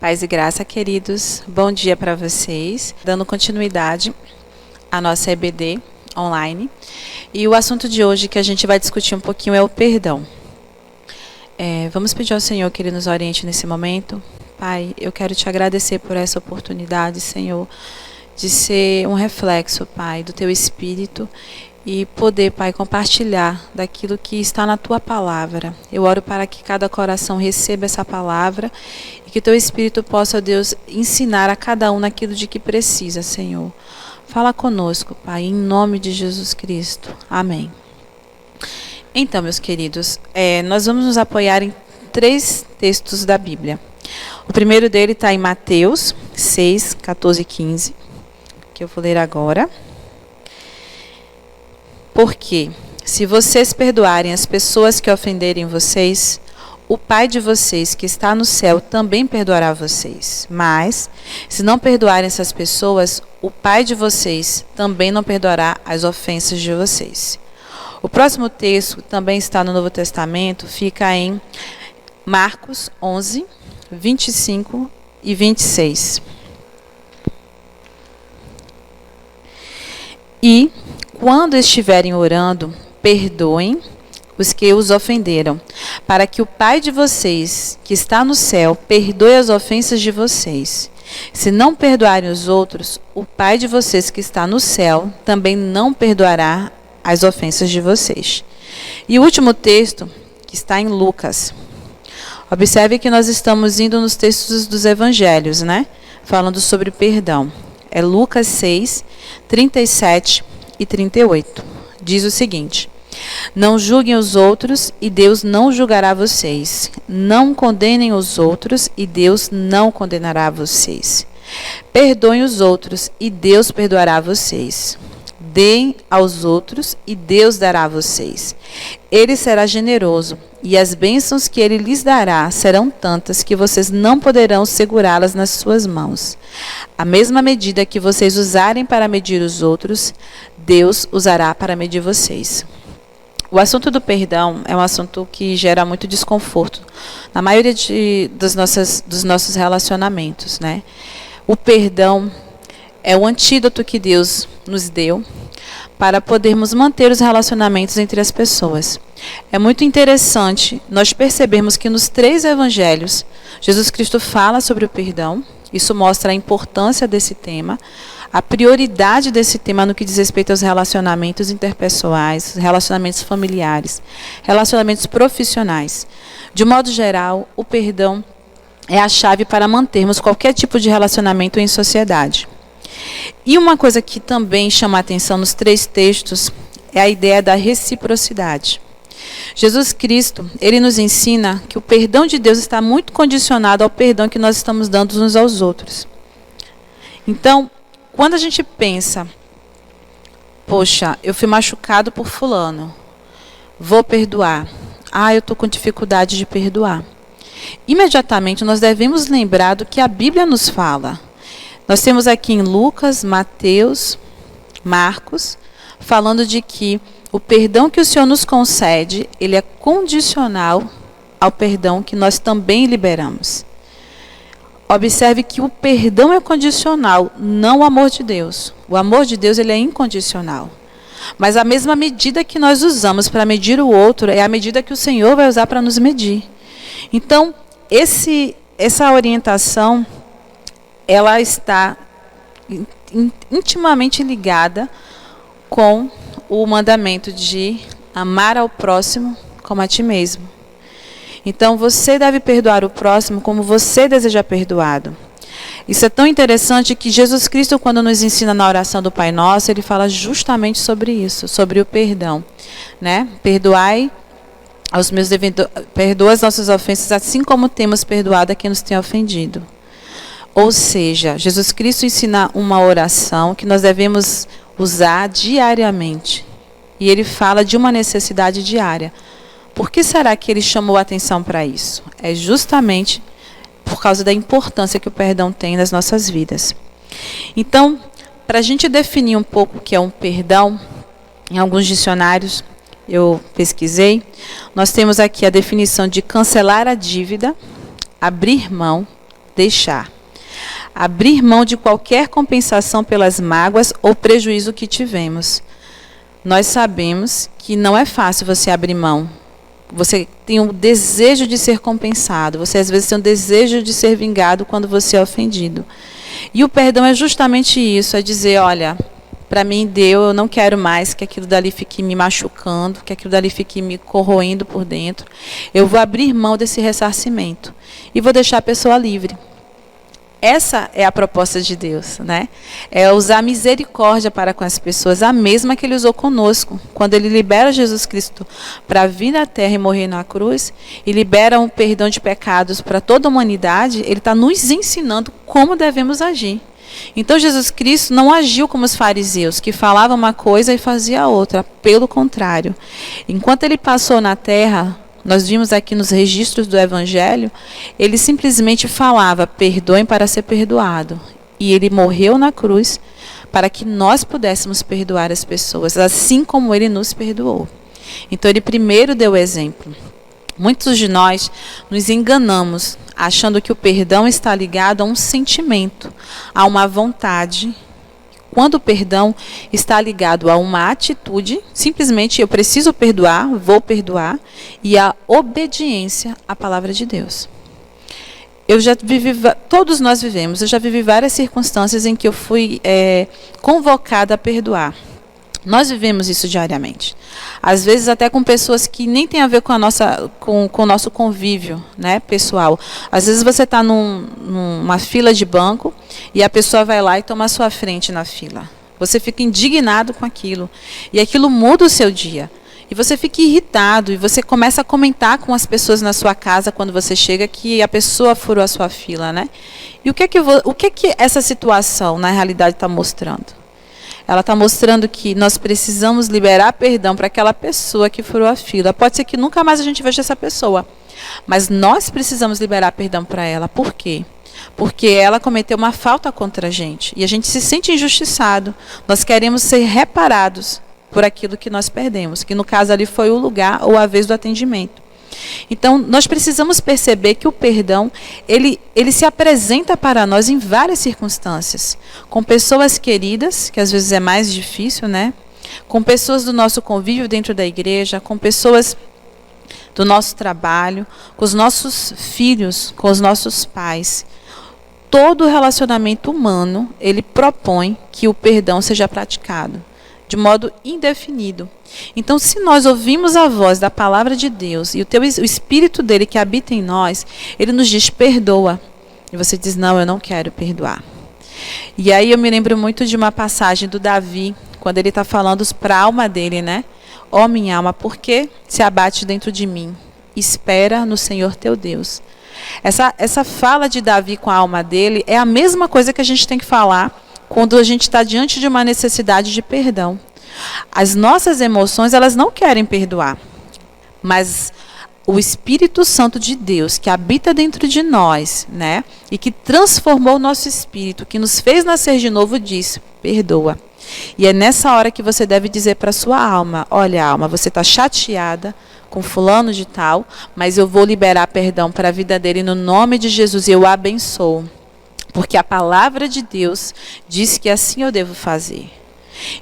Paz e graça, queridos. Bom dia para vocês. Dando continuidade à nossa EBD online. E o assunto de hoje que a gente vai discutir um pouquinho é o perdão. Vamos pedir ao Senhor que Ele nos oriente nesse momento. Pai, eu quero te agradecer por essa oportunidade, Senhor, de ser um reflexo, Pai, do Teu Espírito e poder, Pai, compartilhar daquilo que está na Tua palavra. Eu oro para que cada coração receba essa palavra e que Teu Espírito possa, Deus, ensinar a cada um naquilo de que precisa, Senhor. Fala conosco, Pai, em nome de Jesus Cristo. Amém. Então, meus queridos, nós vamos nos apoiar em 3 textos da Bíblia. O primeiro dele está em Mateus 6, 14 e 15, que eu vou ler agora. Porque, se vocês perdoarem as pessoas que ofenderem vocês, o Pai de vocês que está no céu também perdoará vocês. Mas, se não perdoarem essas pessoas, o Pai de vocês também não perdoará as ofensas de vocês. O próximo texto também está no Novo Testamento, fica em Marcos 11, 25 e 26. E, quando estiverem orando, perdoem os que os ofenderam, para que o Pai de vocês, que está no céu, perdoe as ofensas de vocês. Se não perdoarem os outros, o Pai de vocês, que está no céu, também não perdoará as ofensas de vocês. E o último texto, que está em Lucas. Observe que nós estamos indo nos textos dos evangelhos, né? Falando sobre perdão. É Lucas 6, 37 e 38. Diz o seguinte: não julguem os outros e Deus não julgará vocês. Não condenem os outros e Deus não condenará vocês. Perdoem os outros e Deus perdoará vocês. Deem aos outros e Deus dará a vocês. Ele será generoso e as bênçãos que Ele lhes dará serão tantas que vocês não poderão segurá-las nas suas mãos. A mesma medida que vocês usarem para medir os outros, Deus usará para medir vocês. O assunto do perdão é um assunto que gera muito desconforto na maioria dos nossos relacionamentos, né? O perdão é o antídoto que Deus nos deu para podermos manter os relacionamentos entre as pessoas. É muito interessante nós percebermos que nos 3 evangelhos, Jesus Cristo fala sobre o perdão. Isso mostra a importância desse tema, a prioridade desse tema no que diz respeito aos relacionamentos interpessoais, relacionamentos familiares, relacionamentos profissionais. De modo geral, o perdão é a chave para mantermos qualquer tipo de relacionamento em sociedade. E uma coisa que também chama a atenção nos 3 textos é a ideia da reciprocidade. Jesus Cristo, Ele nos ensina que o perdão de Deus está muito condicionado ao perdão que nós estamos dando uns aos outros. Então, quando a gente pensa, poxa, eu fui machucado por fulano, vou perdoar. Eu estou com dificuldade de perdoar. Imediatamente nós devemos lembrar do que a Bíblia nos fala. Nós temos aqui em Lucas, Mateus, Marcos, falando de que o perdão que o Senhor nos concede, ele é condicional ao perdão que nós também liberamos. Observe que o perdão é condicional, não o amor de Deus. O amor de Deus, ele é incondicional. Mas a mesma medida que nós usamos para medir o outro é a medida que o Senhor vai usar para nos medir. Então, essa orientação, ela está intimamente ligada com o mandamento de amar ao próximo como a ti mesmo. Então, você deve perdoar o próximo como você deseja perdoado. Isso é tão interessante que Jesus Cristo, quando nos ensina na oração do Pai Nosso, Ele fala justamente sobre isso, sobre o perdão, né? Perdoai aos meus devedores, perdoa as nossas ofensas, assim como temos perdoado a quem nos tem ofendido. Ou seja, Jesus Cristo ensina uma oração que nós devemos usar diariamente. E Ele fala de uma necessidade diária. Por que será que Ele chamou a atenção para isso? É justamente por causa da importância que o perdão tem nas nossas vidas. Então, para a gente definir um pouco o que é um perdão, em alguns dicionários eu pesquisei, nós temos aqui a definição de cancelar a dívida, abrir mão, deixar. Abrir mão de qualquer compensação pelas mágoas ou prejuízo que tivemos. Nós sabemos que não é fácil você abrir mão. Você tem um desejo de ser compensado. Você às vezes tem um desejo de ser vingado quando você é ofendido. E o perdão é justamente isso, é dizer, olha, para mim deu, eu não quero mais que aquilo dali fique me machucando, que aquilo dali fique me corroendo por dentro. Eu vou abrir mão desse ressarcimento e vou deixar a pessoa livre. Essa é a proposta de Deus, né? É usar misericórdia para com as pessoas, a mesma que Ele usou conosco. Quando Ele libera Jesus Cristo para vir na terra e morrer na cruz, e libera um perdão de pecados para toda a humanidade, Ele está nos ensinando como devemos agir. Então Jesus Cristo não agiu como os fariseus, que falavam uma coisa e fazia outra. Pelo contrário, enquanto Ele passou na terra, nós vimos aqui nos registros do Evangelho, Ele simplesmente falava, perdoem para ser perdoado. E Ele morreu na cruz para que nós pudéssemos perdoar as pessoas, assim como Ele nos perdoou. Então Ele primeiro deu o exemplo. Muitos de nós nos enganamos, achando que o perdão está ligado a um sentimento, a uma vontade. Quando o perdão está ligado a uma atitude, simplesmente eu preciso perdoar, vou perdoar, e a obediência à palavra de Deus. Todos nós vivemos, eu já vivi várias circunstâncias em que eu fui convocada a perdoar. Nós vivemos isso diariamente. Às vezes até com pessoas que nem tem a ver com o nosso convívio, né, pessoal. Às vezes você está numa fila de banco e a pessoa vai lá e toma a sua frente na fila. Você fica indignado com aquilo. E aquilo muda o seu dia. E você fica irritado e você começa a comentar com as pessoas na sua casa quando você chega que a pessoa furou a sua fila, né? E o que que essa situação na realidade está mostrando? Ela está mostrando que nós precisamos liberar perdão para aquela pessoa que furou a fila. Pode ser que nunca mais a gente veja essa pessoa, mas nós precisamos liberar perdão para ela. Por quê? Porque ela cometeu uma falta contra a gente e a gente se sente injustiçado. Nós queremos ser reparados por aquilo que nós perdemos, que no caso ali foi o lugar ou a vez do atendimento. Então, nós precisamos perceber que o perdão, ele se apresenta para nós em várias circunstâncias. Com pessoas queridas, que às vezes é mais difícil, né? Com pessoas do nosso convívio dentro da igreja, com pessoas do nosso trabalho, com os nossos filhos, com os nossos pais. Todo relacionamento humano, ele propõe que o perdão seja praticado de modo indefinido. Então, se nós ouvimos a voz da palavra de Deus e o Espírito dele que habita em nós, ele nos diz, perdoa. E você diz, não, eu não quero perdoar. E aí eu me lembro muito de uma passagem do Davi, quando ele está falando para a alma dele, né? Ó minha alma, por que se abate dentro de mim? Espera no Senhor teu Deus. Essa fala de Davi com a alma dele é a mesma coisa que a gente tem que falar quando a gente está diante de uma necessidade de perdão. As nossas emoções, elas não querem perdoar. Mas o Espírito Santo de Deus, que habita dentro de nós, né? E que transformou o nosso espírito, que nos fez nascer de novo, diz, perdoa. E é nessa hora que você deve dizer para a sua alma, olha alma, você está chateada com fulano de tal, mas eu vou liberar perdão para a vida dele no nome de Jesus e eu abençoo. Porque a palavra de Deus diz que assim eu devo fazer.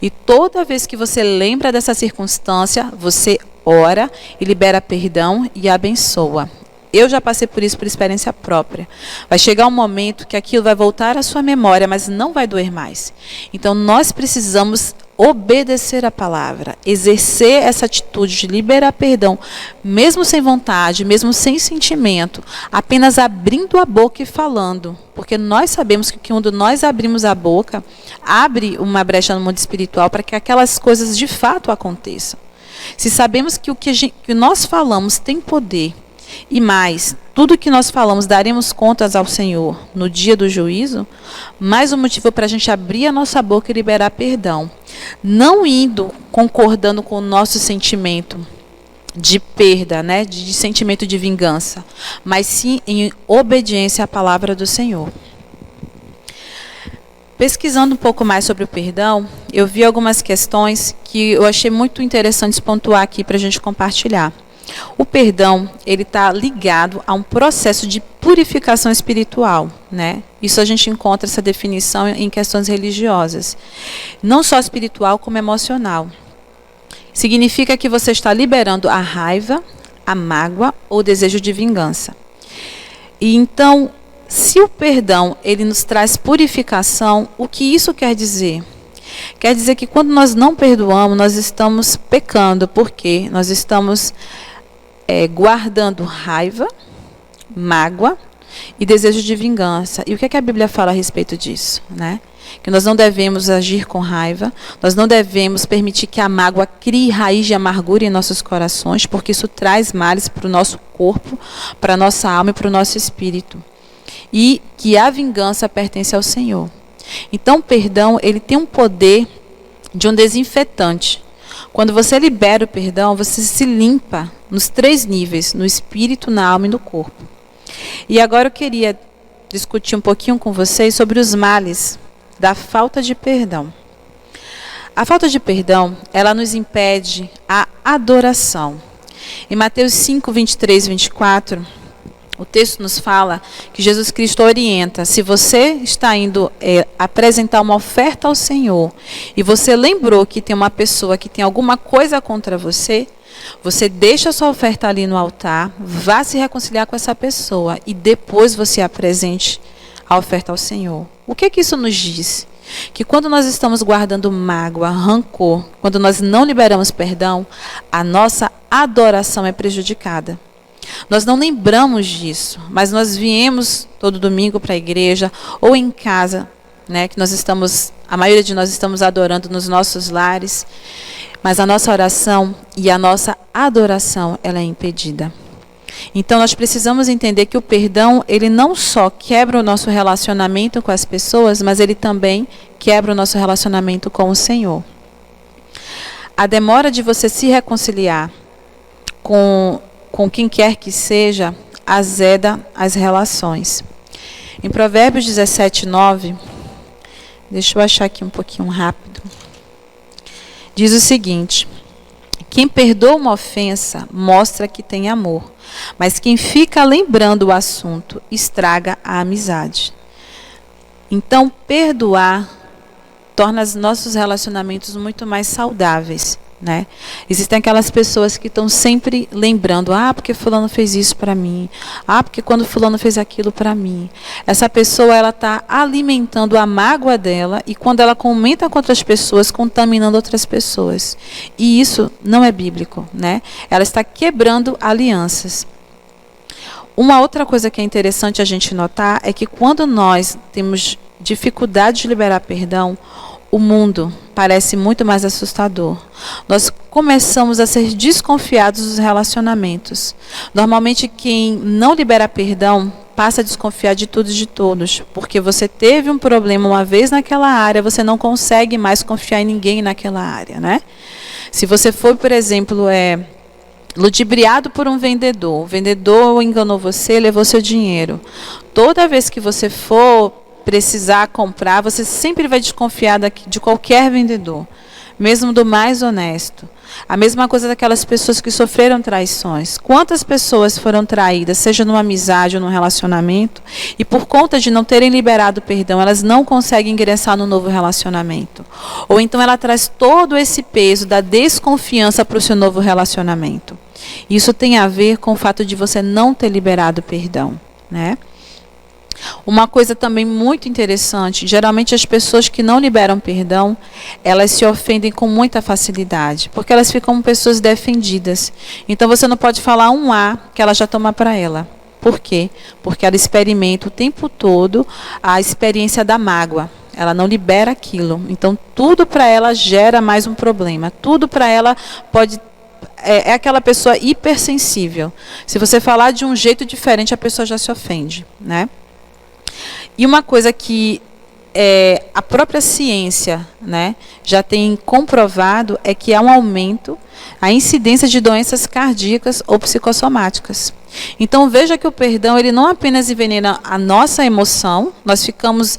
E toda vez que você lembra dessa circunstância, você ora e libera perdão e abençoa. Eu já passei por isso por experiência própria. Vai chegar um momento que aquilo vai voltar à sua memória, mas não vai doer mais. Então nós precisamos obedecer a palavra, exercer essa atitude de liberar perdão, mesmo sem vontade, mesmo sem sentimento, apenas abrindo a boca e falando. Porque nós sabemos que quando nós abrimos a boca, abre uma brecha no mundo espiritual para que aquelas coisas de fato aconteçam. Se sabemos que o que nós falamos tem poder, e mais, tudo que nós falamos daremos contas ao Senhor no dia do juízo, mais um motivo para a gente abrir a nossa boca e liberar perdão. Não indo concordando com o nosso sentimento de perda, né, de sentimento de vingança, mas sim em obediência à palavra do Senhor. Pesquisando um pouco mais sobre o perdão, eu vi algumas questões que eu achei muito interessantes pontuar aqui para a gente compartilhar. O perdão, ele está ligado a um processo de purificação espiritual, né? Isso a gente encontra essa definição em questões religiosas. Não só espiritual, como emocional. Significa que você está liberando a raiva, a mágoa ou o desejo de vingança. E então, se o perdão ele nos traz purificação, o que isso quer dizer? Quer dizer que quando nós não perdoamos, nós estamos pecando, porque nós estamos guardando raiva, mágoa e desejo de vingança. E o que é que a Bíblia fala a respeito disso, né? Que nós não devemos agir com raiva, nós não devemos permitir que a mágoa crie raiz de amargura em nossos corações, porque isso traz males para o nosso corpo, para a nossa alma e para o nosso espírito. E que a vingança pertence ao Senhor. Então, o perdão, ele tem um poder de um desinfetante. Quando você libera o perdão, você se limpa nos 3 níveis, no espírito, na alma e no corpo. E agora eu queria discutir um pouquinho com vocês sobre os males da falta de perdão. A falta de perdão, ela nos impede a adoração. Em Mateus 5, 23 e 24, o texto nos fala que Jesus Cristo orienta, se você está indo apresentar uma oferta ao Senhor e você lembrou que tem uma pessoa que tem alguma coisa contra você, você deixa a sua oferta ali no altar, vá se reconciliar com essa pessoa e depois você apresente a oferta ao Senhor. O que isso nos diz? Que quando nós estamos guardando mágoa, rancor, quando nós não liberamos perdão, a nossa adoração é prejudicada. Nós não lembramos disso, mas nós viemos todo domingo para a igreja ou em casa, né, que a maioria de nós estamos adorando nos nossos lares, mas a nossa oração e a nossa adoração, ela é impedida. Então nós precisamos entender que o perdão, ele não só quebra o nosso relacionamento com as pessoas, mas ele também quebra o nosso relacionamento com o Senhor. A demora de você se reconciliar com quem quer que seja, azeda as relações. Em Provérbios 17, 9, deixa eu achar aqui um pouquinho rápido, diz o seguinte: quem perdoa uma ofensa mostra que tem amor, mas quem fica lembrando o assunto estraga a amizade. Então, perdoar torna os nossos relacionamentos muito mais saudáveis, né? Existem aquelas pessoas que estão sempre lembrando, porque fulano fez isso para mim, porque quando fulano fez aquilo para mim. Essa pessoa, ela está alimentando a mágoa dela e quando ela comenta com outras pessoas, contaminando outras pessoas. E isso não é bíblico, né? Ela está quebrando alianças. Uma outra coisa que é interessante a gente notar é que quando nós temos dificuldade de liberar perdão, o mundo parece muito mais assustador. Nós começamos a ser desconfiados dos relacionamentos. Normalmente, quem não libera perdão passa a desconfiar de tudo e de todos, porque você teve um problema uma vez naquela área, você não consegue mais confiar em ninguém naquela área, né? Se você for, por exemplo, ludibriado por um vendedor, o vendedor enganou você, levou seu dinheiro. Toda vez que você for precisar comprar, você sempre vai desconfiar de qualquer vendedor, mesmo do mais honesto. A mesma coisa daquelas pessoas que sofreram traições. Quantas pessoas foram traídas, seja numa amizade ou num relacionamento, e por conta de não terem liberado perdão, elas não conseguem ingressar no novo relacionamento. Ou então ela traz todo esse peso da desconfiança para o seu novo relacionamento. Isso tem a ver com o fato de você não ter liberado perdão, né? Uma coisa também muito interessante, geralmente as pessoas que não liberam perdão, elas se ofendem com muita facilidade, porque elas ficam pessoas defendidas. Então você não pode falar um A que ela já toma para ela. Por quê? Porque ela experimenta o tempo todo a experiência da mágoa. Ela não libera aquilo. Então tudo para ela gera mais um problema. Tudo para ela pode... É aquela pessoa hipersensível. Se você falar de um jeito diferente, a pessoa já se ofende, né? E uma coisa que a própria ciência, né, já tem comprovado é que há um aumento, a incidência de doenças cardíacas ou psicossomáticas. Então veja que o perdão, ele não apenas envenena a nossa emoção, nós ficamos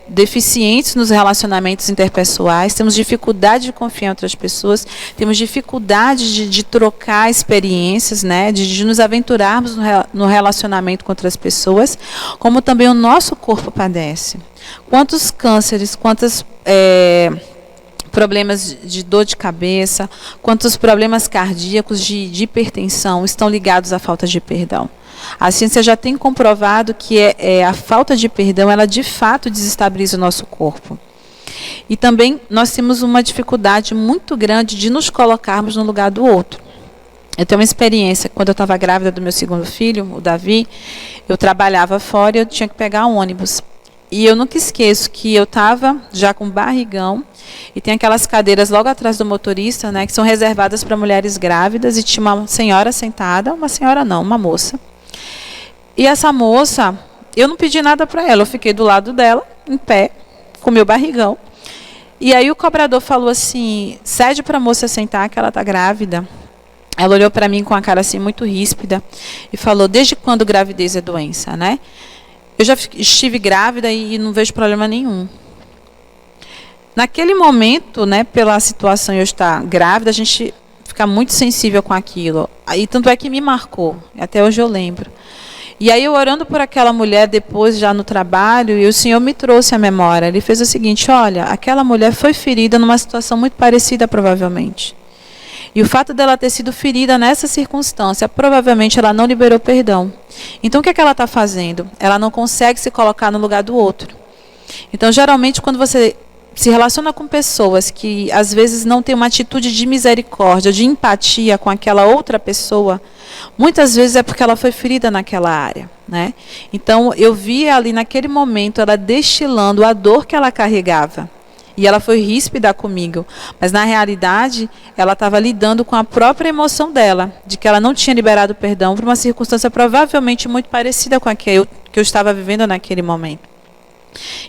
deficientes nos relacionamentos interpessoais, temos dificuldade de confiar em outras pessoas, temos dificuldade de trocar experiências, né, de nos aventurarmos no relacionamento com outras pessoas, como também o nosso corpo padece. Quantos cânceres, quantos problemas de dor de cabeça, quantos problemas cardíacos, de hipertensão estão ligados à falta de perdão. A ciência já tem comprovado que a falta de perdão, ela de fato desestabiliza o nosso corpo. E também nós temos uma dificuldade muito grande de nos colocarmos no lugar do outro. Eu tenho uma experiência, quando eu estava grávida do meu segundo filho, o Davi, eu trabalhava fora e eu tinha que pegar um ônibus. E eu nunca esqueço que eu estava já com barrigão, e tem aquelas cadeiras logo atrás do motorista, né, que são reservadas para mulheres grávidas, e tinha uma senhora sentada, uma moça. E essa moça, eu não pedi nada para ela, eu fiquei do lado dela, em pé, com meu barrigão. E aí o cobrador falou assim, cede para a moça sentar que ela está grávida. Ela olhou para mim com a cara assim muito ríspida e falou, desde quando gravidez é doença, né? Eu já estive grávida e não vejo problema nenhum. Naquele momento, né, pela situação de eu estar grávida, a gente fica muito sensível com aquilo. E tanto é que me marcou, até hoje eu lembro. E aí eu orando por aquela mulher depois já no trabalho, e o Senhor me trouxe à memória. Ele fez o seguinte, olha, aquela mulher foi ferida numa situação muito parecida provavelmente. E o fato dela ter sido ferida nessa circunstância, provavelmente ela não liberou perdão. Então o que é que ela está fazendo? Ela não consegue se colocar no lugar do outro. Então geralmente quando você se relaciona com pessoas que às vezes não têm uma atitude de misericórdia, de empatia com aquela outra pessoa, muitas vezes é porque ela foi ferida naquela área, né? Então eu vi ali naquele momento ela destilando a dor que ela carregava. E ela foi ríspida comigo, mas na realidade ela estava lidando com a própria emoção dela, de que ela não tinha liberado perdão por uma circunstância provavelmente muito parecida com a que eu estava vivendo naquele momento.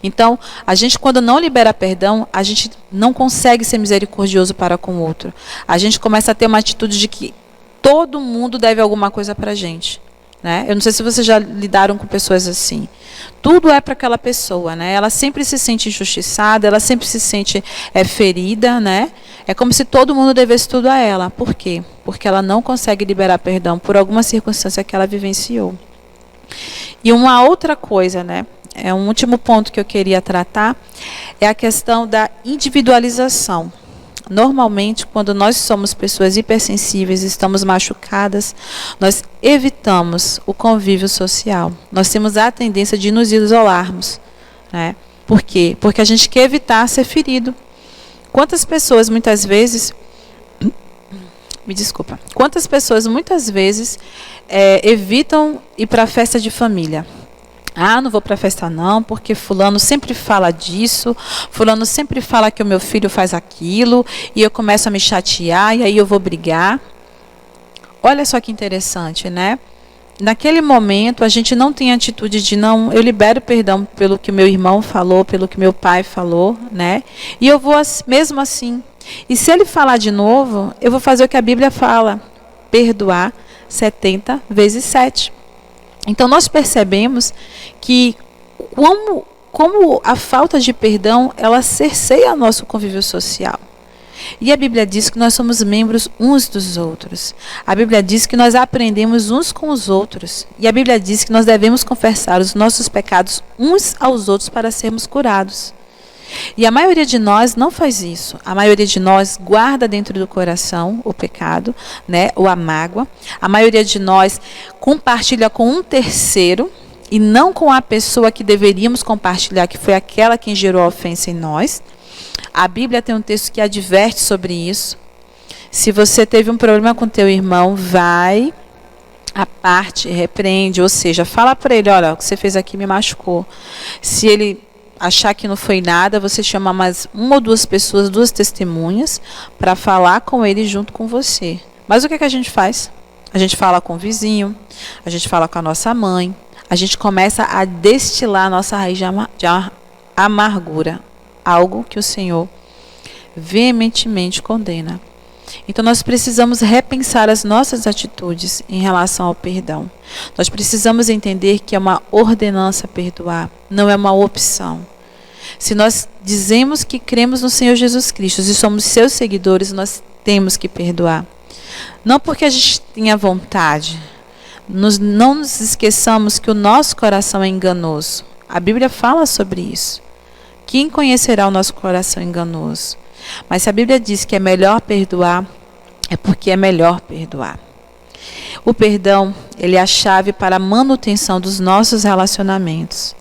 Então, a gente quando não libera perdão, a gente não consegue ser misericordioso para com o outro. A gente começa a ter uma atitude de que todo mundo deve alguma coisa para a gente. Né? Eu não sei se vocês já lidaram com pessoas assim. Tudo é para aquela pessoa, né? Ela sempre se sente injustiçada, ela sempre se sente ferida, né? É como se todo mundo devesse tudo a ela. Por quê? Porque ela não consegue liberar perdão por alguma circunstância que ela vivenciou. E uma outra coisa, né? Um último ponto que eu queria tratar é a questão da individualização. Normalmente, quando nós somos pessoas hipersensíveis e estamos machucadas, nós evitamos o convívio social. Nós temos a tendência de nos isolarmos. Né? Por quê? Porque a gente quer evitar ser ferido. Quantas pessoas muitas vezes evitam ir para a festa de família? Ah, não vou para a festa não, porque fulano sempre fala disso, fulano sempre fala que o meu filho faz aquilo, e eu começo a me chatear, e aí eu vou brigar. Olha só que interessante, né? Naquele momento, a gente não tem atitude de não, eu libero perdão pelo que meu irmão falou, pelo que meu pai falou, né? E eu vou mesmo assim. E se ele falar de novo, eu vou fazer o que a Bíblia fala, perdoar 70 vezes 7. Então, nós percebemos que como a falta de perdão, ela cerceia nosso convívio social. E a Bíblia diz que nós somos membros uns dos outros. A Bíblia diz que nós aprendemos uns com os outros. E a Bíblia diz que nós devemos confessar os nossos pecados uns aos outros para sermos curados. E a maioria de nós não faz isso. A maioria de nós guarda dentro do coração o pecado, né, ou a mágoa. A maioria de nós compartilha com um terceiro e não com a pessoa que deveríamos compartilhar, que foi aquela que gerou a ofensa em nós. A Bíblia tem um texto que adverte sobre isso. Se você teve um problema com teu irmão, vai à parte, repreende, ou seja, fala para ele, olha, o que você fez aqui me machucou. Se ele achar que não foi nada, você chama mais uma ou duas pessoas, duas testemunhas, para falar com ele junto com você. Mas o que é que a gente faz? A gente fala com o vizinho, a gente fala com a nossa mãe, a gente começa a destilar a nossa raiz de amargura, algo que o Senhor veementemente condena. Então nós precisamos repensar as nossas atitudes em relação ao perdão. Nós precisamos entender que é uma ordenança perdoar, não é uma opção. Se nós dizemos que cremos no Senhor Jesus Cristo e somos seus seguidores, nós temos que perdoar. Não porque a gente tenha vontade. Não nos esqueçamos que o nosso coração é enganoso. A Bíblia fala sobre isso. Quem conhecerá o nosso coração enganoso? Mas se a Bíblia diz que é melhor perdoar, é porque é melhor perdoar. O perdão, ele é a chave para a manutenção dos nossos relacionamentos.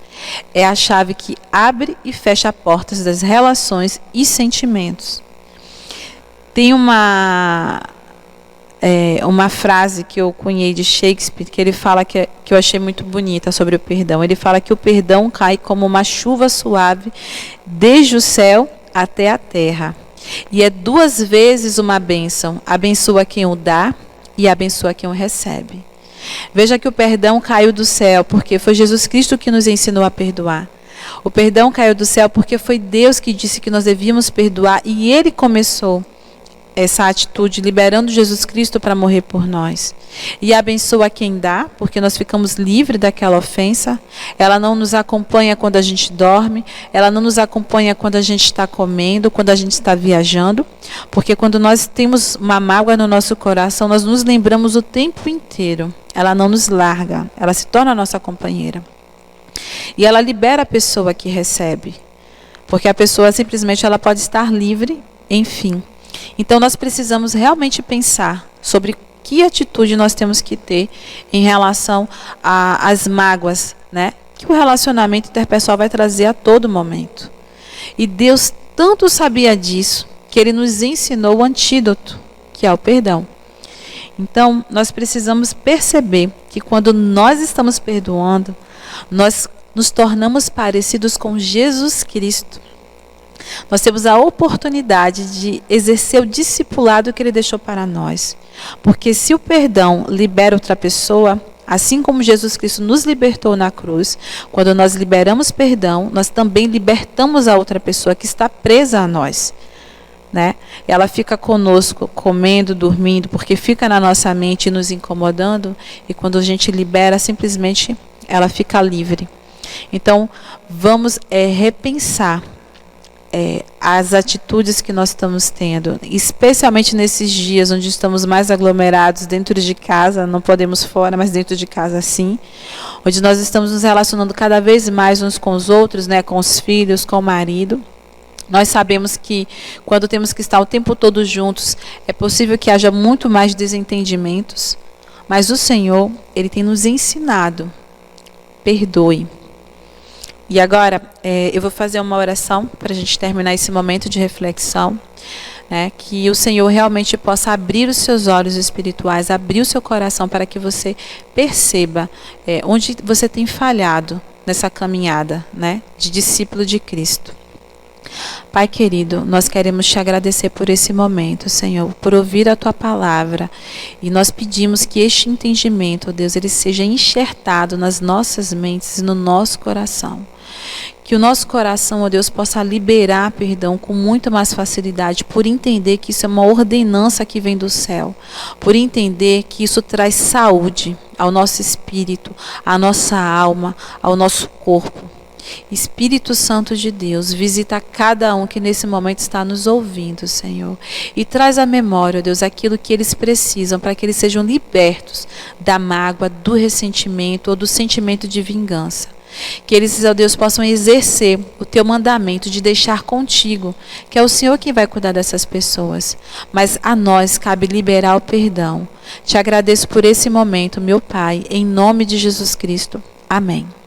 É a chave que abre e fecha portas das relações e sentimentos. Tem uma frase que eu cunhei de Shakespeare, que ele fala que eu achei muito bonita sobre o perdão. Ele fala que o perdão cai como uma chuva suave desde o céu até a terra. E é 2 vezes uma bênção. Abençoa quem o dá e abençoa quem o recebe. Veja que o perdão caiu do céu porque foi Jesus Cristo que nos ensinou a perdoar. O perdão caiu do céu porque foi Deus que disse que nós devíamos perdoar e Ele começou essa atitude, liberando Jesus Cristo para morrer por nós. E abençoa quem dá, porque nós ficamos livres daquela ofensa. Ela não nos acompanha quando a gente dorme, ela não nos acompanha quando a gente está comendo, quando a gente está viajando, porque quando nós temos uma mágoa no nosso coração, nós nos lembramos o tempo inteiro. Ela não nos larga, ela se torna a nossa companheira. E ela libera a pessoa que recebe, porque a pessoa simplesmente ela pode estar livre, enfim. Então nós precisamos realmente pensar sobre que atitude nós temos que ter em relação às mágoas, né? Que o relacionamento interpessoal vai trazer a todo momento. E Deus tanto sabia disso que Ele nos ensinou o antídoto, que é o perdão. Então nós precisamos perceber que quando nós estamos perdoando, nós nos tornamos parecidos com Jesus Cristo. Nós temos a oportunidade de exercer o discipulado que Ele deixou para nós. Porque se o perdão libera outra pessoa, assim como Jesus Cristo nos libertou na cruz, quando nós liberamos perdão, nós também libertamos a outra pessoa que está presa a nós. Né? Ela fica conosco, comendo, dormindo, porque fica na nossa mente nos incomodando, e quando a gente libera, simplesmente ela fica livre. Então, vamos repensar as atitudes que nós estamos tendo, especialmente nesses dias onde estamos mais aglomerados dentro de casa, não podemos fora, mas dentro de casa sim, onde nós estamos nos relacionando cada vez mais uns com os outros, né, com os filhos, com o marido. Nós sabemos que quando temos que estar o tempo todo juntos, é possível que haja muito mais desentendimentos, mas o Senhor, Ele tem nos ensinado, perdoe. E agora, eu vou fazer uma oração para a gente terminar esse momento de reflexão, né? Que o Senhor realmente possa abrir os seus olhos espirituais, abrir o seu coração para que você perceba onde você tem falhado nessa caminhada, né, de discípulo de Cristo. Pai querido, nós queremos te agradecer por esse momento, Senhor, por ouvir a Tua palavra. E nós pedimos que este entendimento, ó Deus, ele seja enxertado nas nossas mentes e no nosso coração. Que o nosso coração, ó Deus, possa liberar perdão com muito mais facilidade, por entender que isso é uma ordenança que vem do céu, por entender que isso traz saúde ao nosso espírito, à nossa alma, ao nosso corpo. Espírito Santo de Deus, visita cada um que nesse momento está nos ouvindo, Senhor, e traz à memória, ó Deus, aquilo que eles precisam para que eles sejam libertos da mágoa, do ressentimento ou do sentimento de vingança. Que eles, ó Deus, possam exercer o Teu mandamento de deixar contigo, que é o Senhor quem vai cuidar dessas pessoas, mas a nós cabe liberar o perdão. Te agradeço por esse momento, meu Pai, em nome de Jesus Cristo. Amém.